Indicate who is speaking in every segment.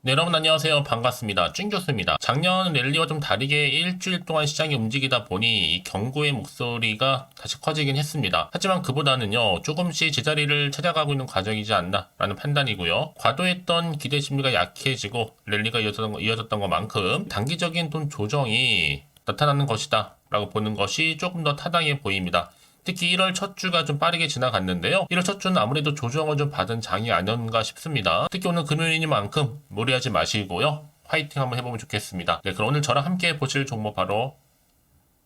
Speaker 1: 네, 여러분 안녕하세요. 반갑습니다. 찐 교수입니다. 작년 랠리와 좀 다르게 일주일 동안 시장이 움직이다 보니 이 경고의 목소리가 다시 커지긴 했습니다. 하지만 그보다는요, 조금씩 제자리를 찾아가고 있는 과정이지 않나라는 판단이고요. 과도했던 기대 심리가 약해지고 랠리가 이어졌던 것만큼 단기적인 돈 조정이 나타나는 것이다 라고 보는 것이 조금 더 타당해 보입니다. 특히 1월 첫 주가 좀 빠르게 지나갔는데요. 1월 첫 주는 아무래도 조정을 좀 받은 장이 아니었는가 싶습니다. 특히 오늘 금요일이니만큼 무리하지 마시고요. 화이팅 한번 해보면 좋겠습니다. 네, 그럼 오늘 저랑 함께 보실 종목 바로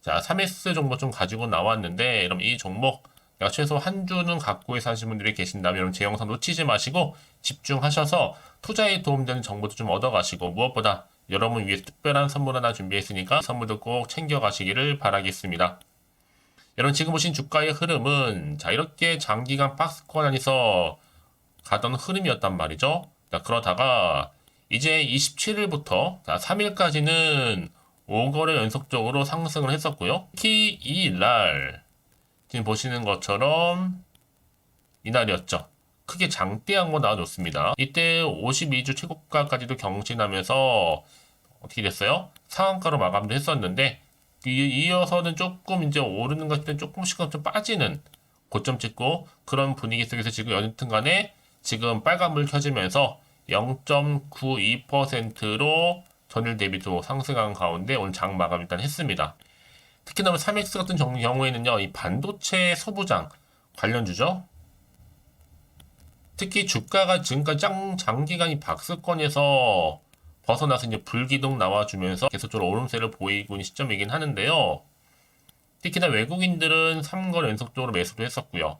Speaker 1: 3S 종목 좀 가지고 나왔는데 여러분 이 종목 내가 최소 한 주는 갖고 사신 분들이 계신다면 여러분 제 영상 놓치지 마시고 집중하셔서 투자에 도움되는 정보도 좀 얻어가시고 무엇보다 여러분 위해서 특별한 선물 하나 준비했으니까 선물도 꼭 챙겨가시기를 바라겠습니다. 여러분 지금 보신 주가의 흐름은 이렇게 장기간 박스권 안에서 가던 흐름이었단 말이죠. 그러다가 이제 27일부터 3일까지는 5거래 연속적으로 상승을 했었고요. 특히 이날 지금 보시는 것처럼 이날이었죠. 크게 장대한 거 나와줬습니다. 이때 52주 최고가까지도 경신하면서 어떻게 됐어요? 상한가로 마감도 했었는데 이어서는 조금 이제 오르는 것 같을 때 조금씩 좀 빠지는 고점 찍고 그런 분위기 속에서 지금 여튼간에 지금 빨간불 켜지면서 0.92%로 전일 대비도 상승한 가운데 오늘 장 마감 일단 했습니다. 특히나 3X 같은 경우에는요, 이 반도체 소부장 관련주죠. 특히 주가가 지금까지 장기간 이 박스권에서 벗어나서 이제 불기둥 나와주면서 계속적으로 오름세를 보이고 있는 시점이긴 하는데요. 특히나 외국인들은 3걸 연속적으로 매수도 했었고요.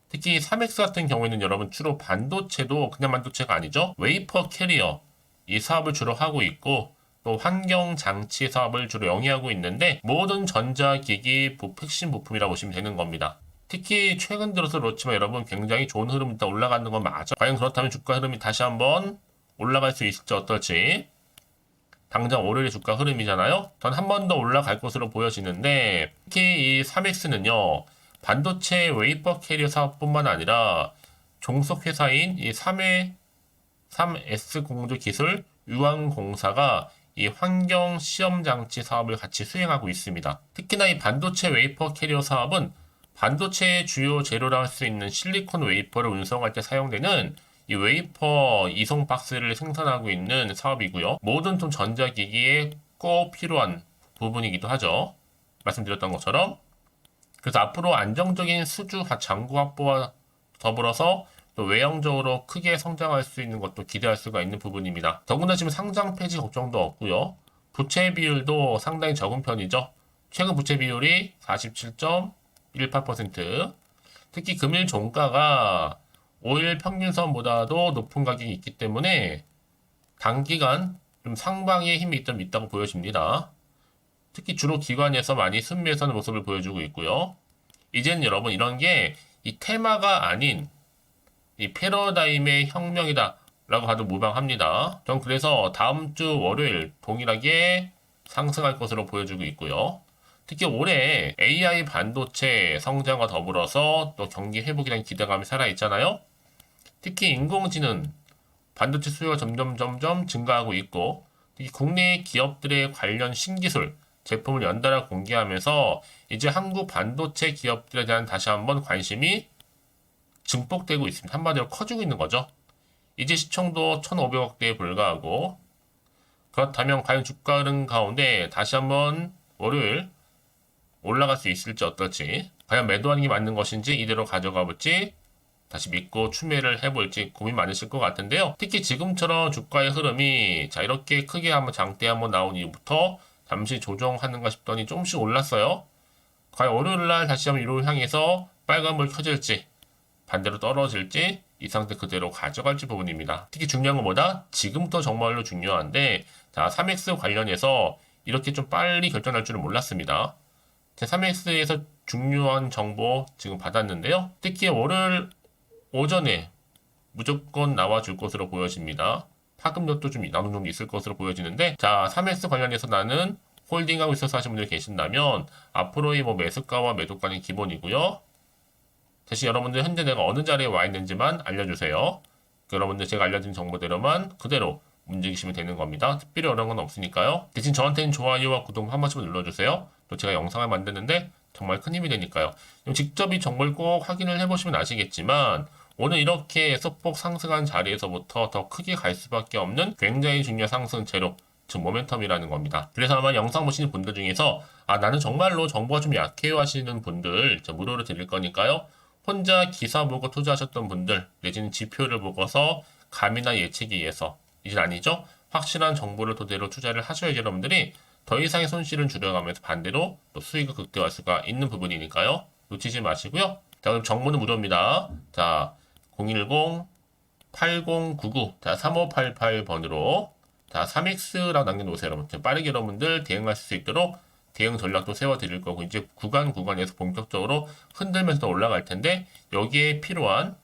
Speaker 1: 특히 3X 같은 경우에는 여러분 주로 반도체도 그냥 반도체가 아니죠. 웨이퍼 캐리어 이 사업을 주로 하고 있고 또 환경장치 사업을 주로 영위하고 있는데 모든 전자기기 핵심 부품이라고 보시면 되는 겁니다. 특히 최근 들어서 그렇지만 여러분 굉장히 좋은 흐름이 일단 올라가는 건 맞아. 과연 그렇다면 주가 흐름이 다시 한번 올라갈 수 있을지 어떨지. 당장 월요일의 주가 흐름이잖아요. 전 한 번 더 올라갈 것으로 보여지는데 특히 이 3X는요. 반도체 웨이퍼 캐리어 사업뿐만 아니라 종속 회사인 이 3S 공조 기술 유한공사가 이 환경 시험 장치 사업을 같이 수행하고 있습니다. 특히나 이 반도체 웨이퍼 캐리어 사업은 반도체의 주요 재료라 할 수 있는 실리콘 웨이퍼를 운송할 때 사용되는 이 웨이퍼 이송 박스를 생산하고 있는 사업이고요. 모든 좀 전자기기에 꼭 필요한 부분이기도 하죠. 말씀드렸던 것처럼. 그래서 앞으로 안정적인 수주 잔고 확보와 더불어서 또 외형적으로 크게 성장할 수 있는 것도 기대할 수가 있는 부분입니다. 더구나 지금 상장 폐지 걱정도 없고요. 부채 비율도 상당히 적은 편이죠. 최근 부채 비율이 47.18%. 특히 금일 종가가 5일 평균선보다도 높은 가격이 있기 때문에 단기간 좀 상방의 힘이 있다고 보여집니다. 특히 주로 기관에서 많이 순매수하는 모습을 보여주고 있고요. 이제는 여러분 이런 게 이 테마가 아닌 이 패러다임의 혁명이다 라고 하도 무방합니다. 전 그래서 다음 주 월요일 동일하게 상승할 것으로 보여주고 있고요. 특히 올해 AI 반도체 성장과 더불어서 또 경기 회복에 대한 기대감이 살아있잖아요. 특히 인공지능 반도체 수요가 점점 증가하고 있고 특히 국내 기업들의 관련 신기술 제품을 연달아 공개하면서 이제 한국 반도체 기업들에 대한 다시 한번 관심이 증폭되고 있습니다. 한마디로 커지고 있는 거죠. 이제 시총도 1,500억대에 불과하고 그렇다면 과연 주가 흐름 가운데 다시 한번 월요일 올라갈 수 있을지 어떨지 과연 매도하는 게 맞는 것인지 이대로 가져가 볼지 다시 믿고 추매를 해볼지 고민 많으실 것 같은데요. 특히 지금처럼 주가의 흐름이 이렇게 크게 한번 장대 한번 나온 이후부터 잠시 조정하는가 싶더니 조금씩 올랐어요. 과연 월요일날 다시 한번 위로 향해서 빨간불 켜질지 반대로 떨어질지 이 상태 그대로 가져갈지 부분입니다. 특히 중요한 것보다 지금부터 정말로 중요한데 3X 관련해서 이렇게 좀 빨리 결정날 줄은 몰랐습니다. 제 3X에서 중요한 정보 지금 받았는데요. 특히 월요일 오전에 무조건 나와줄 것으로 보여집니다. 파급력도 좀 나눈 정도 있을 것으로 보여지는데 3X 관련해서 나는 홀딩하고 있어서 하신 분들 계신다면 앞으로의 매수가와 매도가는 기본이고요. 대신 여러분들 현재 내가 어느 자리에 와 있는지만 알려주세요. 여러분들 제가 알려드린 정보대로만 그대로 움직이시면 되는 겁니다. 특별히 어려운 건 없으니까요. 대신 저한테는 좋아요와 구독 한 번씩만 눌러주세요. 또 제가 영상을 만드는데 정말 큰 힘이 되니까요. 직접 이 정보를 꼭 확인을 해보시면 아시겠지만 오늘 이렇게 소폭 상승한 자리에서부터 더 크게 갈 수밖에 없는 굉장히 중요한 상승 재료, 즉 모멘텀이라는 겁니다. 그래서 아마 영상 보시는 분들 중에서 나는 정말로 정보가 좀 약해요 하시는 분들 무료로 드릴 거니까요. 혼자 기사 보고 투자하셨던 분들 내지는 지표를 보고서 감이나 예측에 의해서 이제 아니죠. 확실한 정보를 토대로 투자를 하셔야지 여러분들이 더 이상의 손실을 줄여가면서 반대로 또 수익을 극대화할 수가 있는 부분이니까요. 놓치지 마시고요. 자, 그럼 정보는 무료입니다. 자, 010-8099 자, 3588번으로 자, 3X라고 남겨놓으세요, 여러분. 빠르게 여러분들 대응할 수 있도록 대응 전략도 세워드릴 거고, 이제 구간에서 본격적으로 흔들면서 올라갈 텐데, 여기에 필요한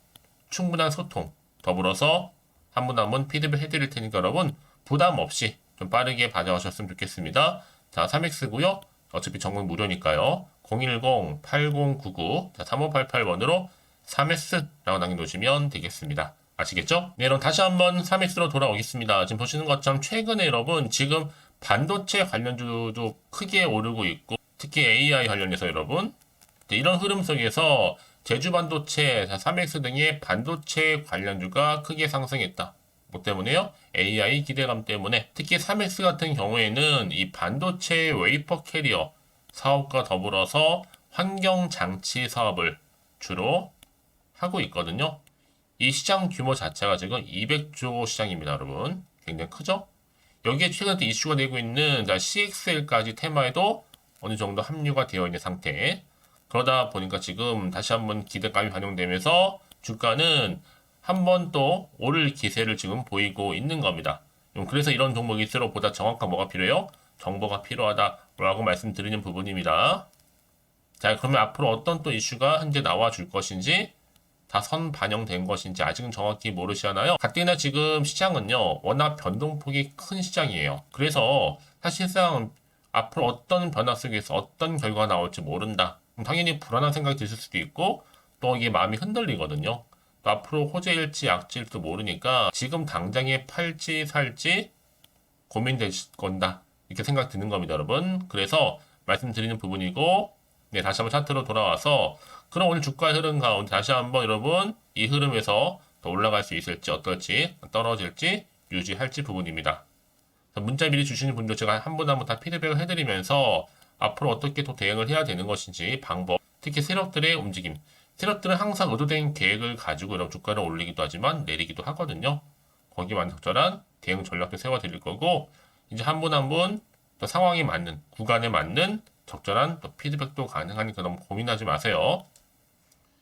Speaker 1: 충분한 소통, 더불어서 한 분 한 분 피드백 해드릴 테니까 여러분, 부담 없이 좀 빠르게 받아오셨으면 좋겠습니다. 자, 3X고요. 어차피 정보 무료니까요. 010-8099 자, 3588번으로 3S라고 남겨놓으시면 되겠습니다. 아시겠죠? 네, 그럼 다시 한번 3X로 돌아오겠습니다. 지금 보시는 것처럼 최근에 여러분 지금 반도체 관련주도 크게 오르고 있고 특히 AI 관련해서 여러분 이런 흐름 속에서 제주 반도체, 3X 등의 반도체 관련주가 크게 상승했다. 뭐 때문에요? AI 기대감 때문에 특히 3X 같은 경우에는 이 반도체 웨이퍼 캐리어 사업과 더불어서 환경 장치 사업을 주로 하고 있거든요. 이 시장 규모 자체가 지금 200조 시장입니다, 여러분. 굉장히 크죠? 여기에 최근에 이슈가 되고 있는 CXL까지 테마에도 어느 정도 합류가 되어 있는 상태. 그러다 보니까 지금 다시 한번 기대감이 반영되면서 주가는 한 번 또 오를 기세를 지금 보이고 있는 겁니다. 그래서 이런 종목일수록 보다 정확한 뭐가 필요해요? 정보가 필요하다라고 말씀드리는 부분입니다. 자, 그러면 앞으로 어떤 또 이슈가 현재 나와 줄 것인지 다 선 반영된 것인지 아직은 정확히 모르시잖아요. 가뜩이나 지금 시장은요, 워낙 변동폭이 큰 시장이에요. 그래서 사실상 앞으로 어떤 변화 속에서 어떤 결과가 나올지 모른다. 당연히 불안한 생각이 드실 수도 있고, 또 이게 마음이 흔들리거든요. 또 앞으로 호재일지 악재일지도 모르니까 지금 당장에 팔지 살지 고민될 건다. 이렇게 생각 드는 겁니다, 여러분. 그래서 말씀드리는 부분이고, 네, 다시 한번 차트로 돌아와서 그럼 오늘 주가의 흐름 가운데 다시 한번 여러분 이 흐름에서 더 올라갈 수 있을지 어떨지 떨어질지 유지할지 부분입니다. 문자 미리 주시는 분들 제가 한 분 한 분 다 피드백을 해드리면서 앞으로 어떻게 또 대응을 해야 되는 것인지 방법, 특히 세력들의 움직임. 세력들은 항상 의도된 계획을 가지고 이런 주가를 올리기도 하지만 내리기도 하거든요. 거기에 맞는 적절한 대응 전략도 세워드릴 거고 이제 한 분 한 분 또 상황에 맞는 구간에 맞는 적절한 또 피드백도 가능하니까 너무 고민하지 마세요.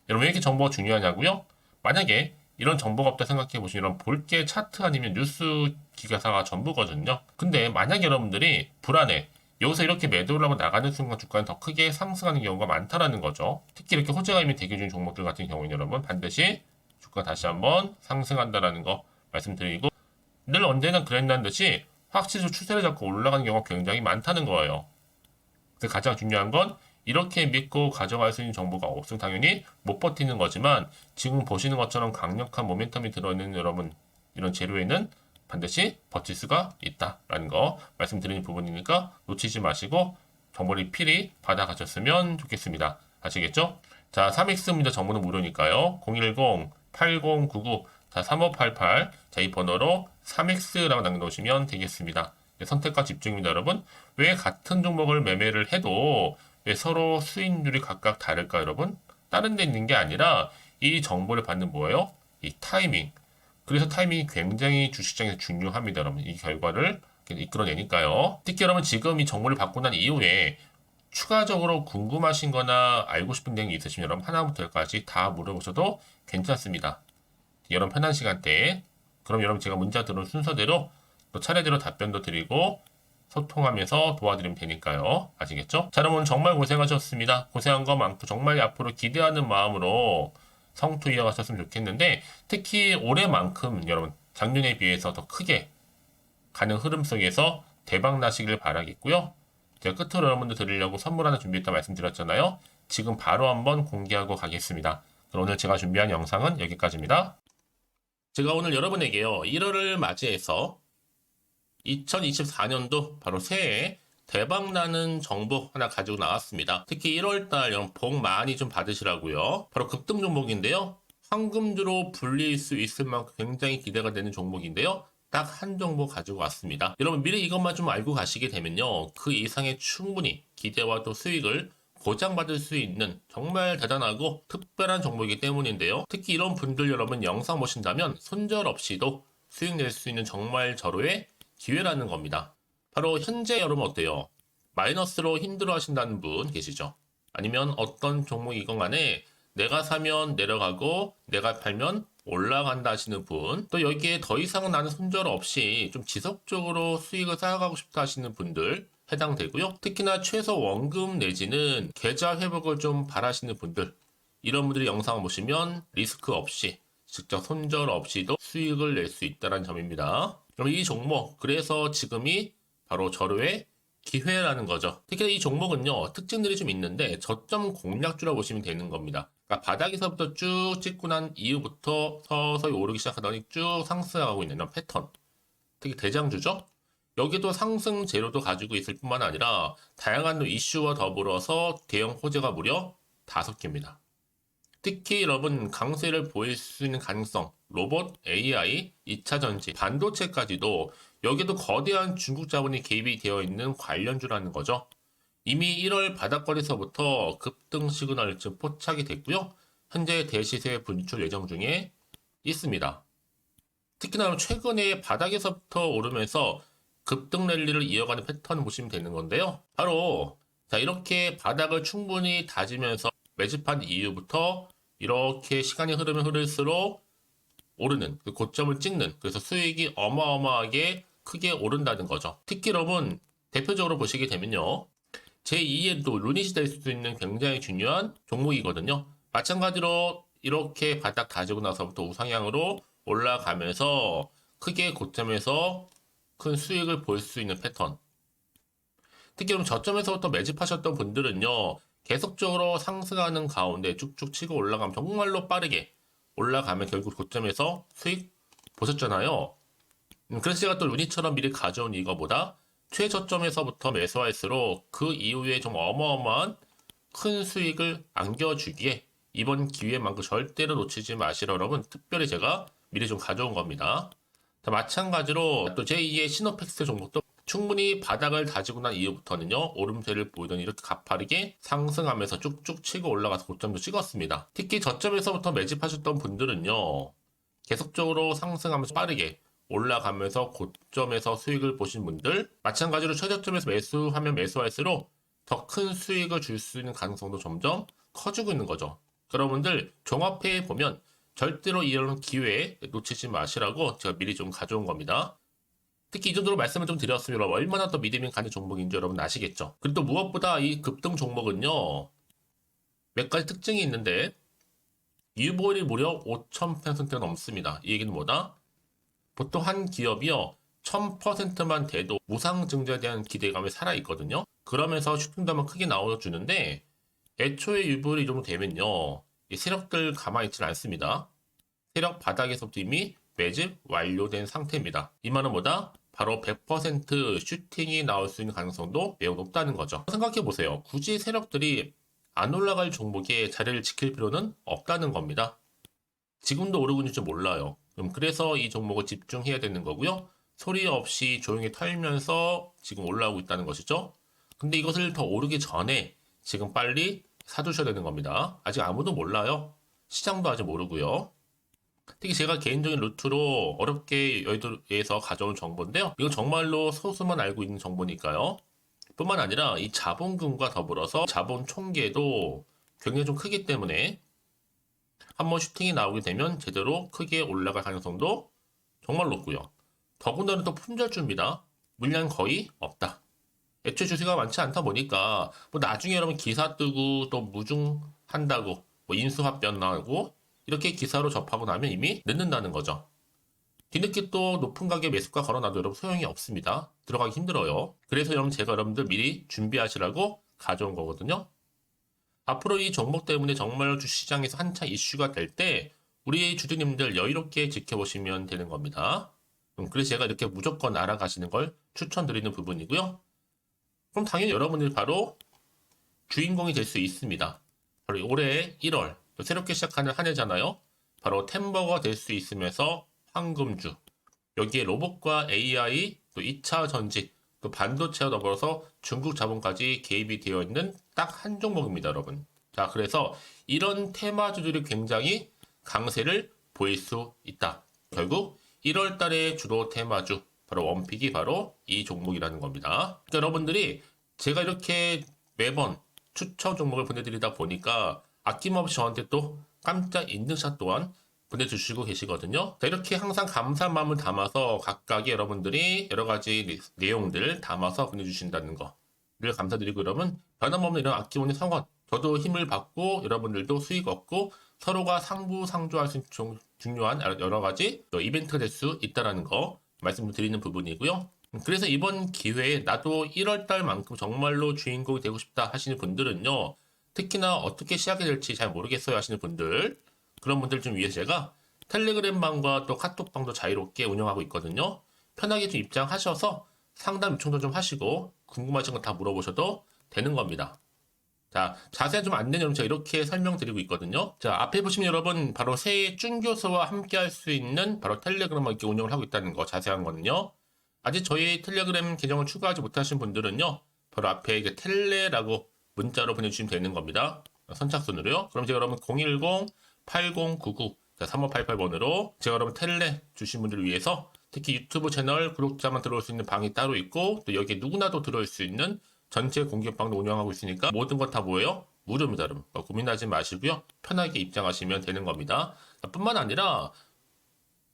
Speaker 1: 여러분 왜 이렇게 정보가 중요하냐고요? 만약에 이런 정보가 없다 생각해 보시면 이런 볼게 차트 아니면 뉴스 기사가 전부거든요. 근데 만약 여러분들이 불안해. 여기서 이렇게 매도를 하고 나가는 순간 주가는 더 크게 상승하는 경우가 많다라는 거죠. 특히 이렇게 호재가 이미 대기 중인 종목들 같은 경우에는 여러분 반드시 주가 다시 한번 상승한다라는 거 말씀드리고 늘 언제나 그랬다는 듯이 확실히 추세를 잡고 올라가는 경우가 굉장히 많다는 거예요. 그래서 가장 중요한 건 이렇게 믿고 가져갈 수 있는 정보가 없으면 당연히 못 버티는 거지만 지금 보시는 것처럼 강력한 모멘텀이 들어있는 여러분 이런 재료에는 반드시 버틸 수가 있다라는 거 말씀드리는 부분이니까 놓치지 마시고 정보를 필히 받아가셨으면 좋겠습니다. 아시겠죠? 자, 3X입니다. 정보는 무료니까요. 010-8099 자, 3588 자, 이 번호로 3X라고 남겨놓으시면 되겠습니다. 네, 선택과 집중입니다, 여러분. 왜 같은 종목을 매매를 해도 왜 서로 수익률이 각각 다를까, 여러분? 다른 데 있는 게 아니라 이 정보를 받는 뭐예요? 이 타이밍. 그래서 타이밍이 굉장히 주식시장에서 중요합니다, 여러분. 이 결과를 이끌어내니까요. 특히 여러분 지금 이 정보를 받고 난 이후에 추가적으로 궁금하신 거나 알고 싶은 내용이 있으시면 여러분 하나부터 열까지 다 물어보셔도 괜찮습니다. 여러분 편한 시간대에 그럼 여러분 제가 문자 들어온 순서대로 또 차례대로 답변도 드리고 소통하면서 도와드리면 되니까요. 아시겠죠? 자, 여러분 정말 고생하셨습니다. 고생한 거 많고 정말 앞으로 기대하는 마음으로 성투 이어가셨으면 좋겠는데 특히 올해만큼 여러분 작년에 비해서 더 크게 가는 흐름 속에서 대박 나시길 바라겠고요. 제가 끝으로 여러분들 드리려고 선물 하나 준비했다 말씀드렸잖아요. 지금 바로 한번 공개하고 가겠습니다. 그럼 오늘 제가 준비한 영상은 여기까지입니다. 제가 오늘 여러분에게요 1월을 맞이해서 2024년도 바로 새해 대박나는 정보 하나 가지고 나왔습니다. 특히 1월달 여러분 복 많이 좀 받으시라고요. 바로 급등 종목인데요. 황금주로 불릴 수 있을 만큼 굉장히 기대가 되는 종목인데요. 딱 한 종목 가지고 왔습니다. 여러분 미리 이것만 좀 알고 가시게 되면요. 그 이상의 충분히 기대와 또 수익을 보장받을 수 있는 정말 대단하고 특별한 종목이기 때문인데요. 특히 이런 분들 여러분 영상 보신다면 손절 없이도 수익 낼 수 있는 정말 절호의 기회라는 겁니다. 바로 현재 여러분 어때요? 마이너스로 힘들어 하신다는 분 계시죠? 아니면 어떤 종목이건 간에 내가 사면 내려가고 내가 팔면 올라간다 하시는 분, 또 여기에 더 이상 나는 손절 없이 좀 지속적으로 수익을 쌓아가고 싶다 하시는 분들 해당되고요. 특히나 최소 원금 내지는 계좌 회복을 좀 바라시는 분들, 이런 분들이 영상을 보시면 리스크 없이 직접 손절 없이도 수익을 낼 수 있다는 점입니다. 그럼 이 종목, 그래서 지금이 바로 절호의 기회라는 거죠. 특히 이 종목은요, 특징들이 좀 있는데 저점 공략주라고 보시면 되는 겁니다. 그러니까 바닥에서부터 쭉 찍고 난 이후부터 서서히 오르기 시작하더니 쭉 상승하고 있는 이런 패턴. 특히 대장주죠. 여기도 상승 재료도 가지고 있을 뿐만 아니라 다양한 이슈와 더불어서 대형 호재가 무려 5개입니다. 특히 여러분 강세를 보일 수 있는 가능성, 로봇, AI, 2차 전지, 반도체까지도 여기도 거대한 중국 자본이 개입이 되어 있는 관련주라는 거죠. 이미 1월 바닥권에서부터 급등 시그널 즉 포착이 됐고요. 현재 대시세 분출 예정 중에 있습니다. 특히나 최근에 바닥에서부터 오르면서 급등 랠리를 이어가는 패턴을 보시면 되는 건데요. 바로 자 이렇게 바닥을 충분히 다지면서 매집한 이후부터 이렇게 시간이 흐르면 흐를수록 오르는 그 고점을 찍는, 그래서 수익이 어마어마하게 크게 오른다는 거죠. 특히 여러분 대표적으로 보시게 되면요. 제2의 또 루닛이 될 수도 있는 굉장히 중요한 종목이거든요. 마찬가지로 이렇게 바닥 다지고 나서부터 우상향으로 올라가면서 크게 고점에서 큰 수익을 볼 수 있는 패턴. 특히 그럼 저점에서부터 매집하셨던 분들은요. 계속적으로 상승하는 가운데 쭉쭉 치고 올라가면 정말로 빠르게 올라가면 결국 고점에서 수익 보셨잖아요. 그래서 제가 또 루닛처럼 미리 가져온 이거보다 최저점에서부터 매수할수록 그 이후에 좀 어마어마한 큰 수익을 안겨주기에 이번 기회만큼 절대로 놓치지 마시라 여러분 특별히 제가 미리 좀 가져온 겁니다. 자, 마찬가지로 또 제2의 시노팩스 종목도 충분히 바닥을 다지고 난 이후부터는요 오름세를 보이더니 이렇게 가파르게 상승하면서 쭉쭉 치고 올라가서 고점도 찍었습니다. 특히 저점에서부터 매집하셨던 분들은요 계속적으로 상승하면서 빠르게 올라가면서 고점에서 수익을 보신 분들, 마찬가지로 최저점에서 매수하면 매수할수록 더 큰 수익을 줄 수 있는 가능성도 점점 커지고 있는 거죠. 여러분들 종합해 보면 절대로 이런 기회에 놓치지 마시라고 제가 미리 좀 가져온 겁니다. 특히 이 정도로 말씀을 좀 드렸으면 얼마나 더 믿음이 가는 종목인지 여러분 아시겠죠? 그리고 또 무엇보다 이 급등 종목은요 몇 가지 특징이 있는데 유보율이 무려 5,000%가 넘습니다. 이 얘기는 뭐다? 보통 한 기업이요 1000%만 돼도 무상증자에 대한 기대감이 살아있거든요. 그러면서 슈팅도 한번 크게 나와주는데 애초에 유보율이 이 정도 되면요 이 세력들 가만히 있지는 않습니다. 세력 바닥에서부터 이미 매집 완료된 상태입니다. 이 말은 뭐다? 바로 100% 슈팅이 나올 수 있는 가능성도 매우 높다는 거죠. 생각해보세요. 굳이 세력들이 안 올라갈 종목에 자리를 지킬 필요는 없다는 겁니다. 지금도 오르고 있는지 몰라요. 그래서 이 종목을 집중해야 되는 거고요. 소리 없이 조용히 털면서 지금 올라오고 있다는 것이죠. 근데 이것을 더 오르기 전에 지금 빨리 사두셔야 되는 겁니다. 아직 아무도 몰라요. 시장도 아직 모르고요. 특히 제가 개인적인 루트로 어렵게 여의도에서 가져온 정보인데요. 이건 정말로 소수만 알고 있는 정보니까요. 뿐만 아니라 이 자본금과 더불어서 자본 총계도 굉장히 좀 크기 때문에 한번 슈팅이 나오게 되면 제대로 크게 올라갈 가능성도 정말 높고요. 더군다나 또 품절주입니다. 물량 거의 없다. 애초에 주식가 많지 않다 보니까 뭐 나중에 여러분 기사 뜨고 또 무중한다고 뭐 인수합병 나오고 이렇게 기사로 접하고 나면 이미 늦는다는 거죠. 뒤늦게 또 높은 가격에 매수가 걸어놔도 여러분 소용이 없습니다. 들어가기 힘들어요. 그래서 여러분 제가 여러분들 미리 준비하시라고 가져온 거거든요. 앞으로 이 종목 때문에 정말 주시장에서 한차 이슈가 될 때 우리 주주님들 여유롭게 지켜보시면 되는 겁니다. 그래서 제가 이렇게 무조건 알아가시는 걸 추천드리는 부분이고요. 그럼 당연히 여러분들이 바로 주인공이 될 수 있습니다. 바로 올해 1월 새롭게 시작하는 한 해잖아요. 바로 템버가 될 수 있으면서 황금주, 여기에 로봇과 AI, 또 2차 전지, 또 반도체와 더불어서 중국 자본까지 개입이 되어 있는 딱 한 종목입니다, 여러분. 자, 그래서 이런 테마주들이 굉장히 강세를 보일 수 있다. 결국 1월 달에 주로 테마주, 바로 원픽이 바로 이 종목이라는 겁니다. 그러니까 여러분들이 제가 이렇게 매번 추천 종목을 보내드리다 보니까 아낌없이 저한테 또 깜짝 인증샷 또한 보내주시고 계시거든요. 자, 이렇게 항상 감사한 마음을 담아서 각각의 여러분들이 여러 가지 내용들 담아서 보내주신다는 거를 감사드리고, 여러분 변함없는 이런 아낌없는 성원, 저도 힘을 받고 여러분들도 수익 얻고 서로가 상부상조할 수 있는 중요한 여러 가지 이벤트가 될 수 있다는 거 말씀드리는 부분이고요. 그래서 이번 기회에 나도 1월달만큼 정말로 주인공이 되고 싶다 하시는 분들은요, 특히나 어떻게 시작이 될지 잘 모르겠어요 하시는 분들, 그런 분들 좀 위해서 제가 텔레그램 방과 또 카톡방도 자유롭게 운영하고 있거든요. 편하게 좀 입장하셔서 상담 요청도 좀 하시고 궁금하신 거 다 물어보셔도 되는 겁니다. 자, 자세한 좀 안내 내용 제가 이렇게 설명드리고 있거든요. 자, 앞에 보시면 여러분 바로 새해 쭌교수와 함께 할 수 있는 바로 텔레그램을 이렇게 운영을 하고 있다는 거, 자세한 거는요. 아직 저희 텔레그램 계정을 추가하지 못하신 분들은요, 바로 앞에 이게 텔레라고 문자로 보내주시면 되는 겁니다. 선착순으로요. 그럼 제가 여러분 010-8099-3588번으로 제가 여러분 텔레 주신 분들을 위해서 특히 유튜브 채널 구독자만 들어올 수 있는 방이 따로 있고, 또 여기에 누구나도 들어올 수 있는 전체 공개방도 운영하고 있으니까 모든 것 다 뭐예요? 무료입니다, 여러분. 고민하지 마시고요. 편하게 입장하시면 되는 겁니다. 뿐만 아니라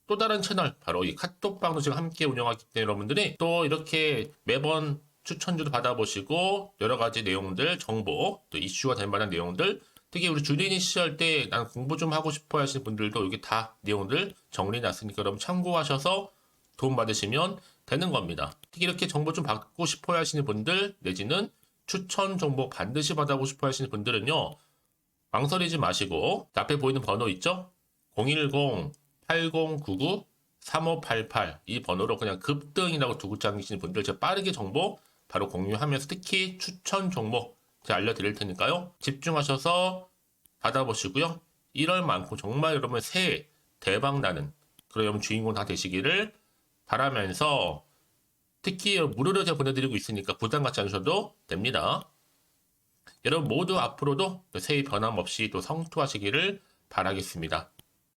Speaker 1: 또 다른 채널, 바로 이 카톡방도 지금 함께 운영하기 때문에 여러분들이 또 이렇게 매번 추천주도 받아보시고 여러 가지 내용들, 정보, 또 이슈가 될 만한 내용들, 특히 우리 주린이 시절 때 난 공부 좀 하고 싶어 하시는 분들도 여기 다 내용들 정리해놨으니까 여러분 참고하셔서 도움 받으시면 되는 겁니다. 특히 이렇게 정보 좀 받고 싶어 하시는 분들, 내지는 추천 정보 반드시 받아보고 싶어 하시는 분들은요, 망설이지 마시고 앞에 보이는 번호 있죠? 010-8099-3588 이 번호로 그냥 급등이라고 두고 당기시는 분들 제가 빠르게 정보 바로 공유하면서 특히 추천 종목 제가 알려드릴 테니까요. 집중하셔서 받아보시고요. 1월만큼 정말 여러분 새해 대박나는 그런 여러분 주인공 다 되시기를 바라면서, 특히 무료로 제가 보내드리고 있으니까 부담 갖지 않으셔도 됩니다. 여러분 모두 앞으로도 새해 변함없이 또 성투하시기를 바라겠습니다.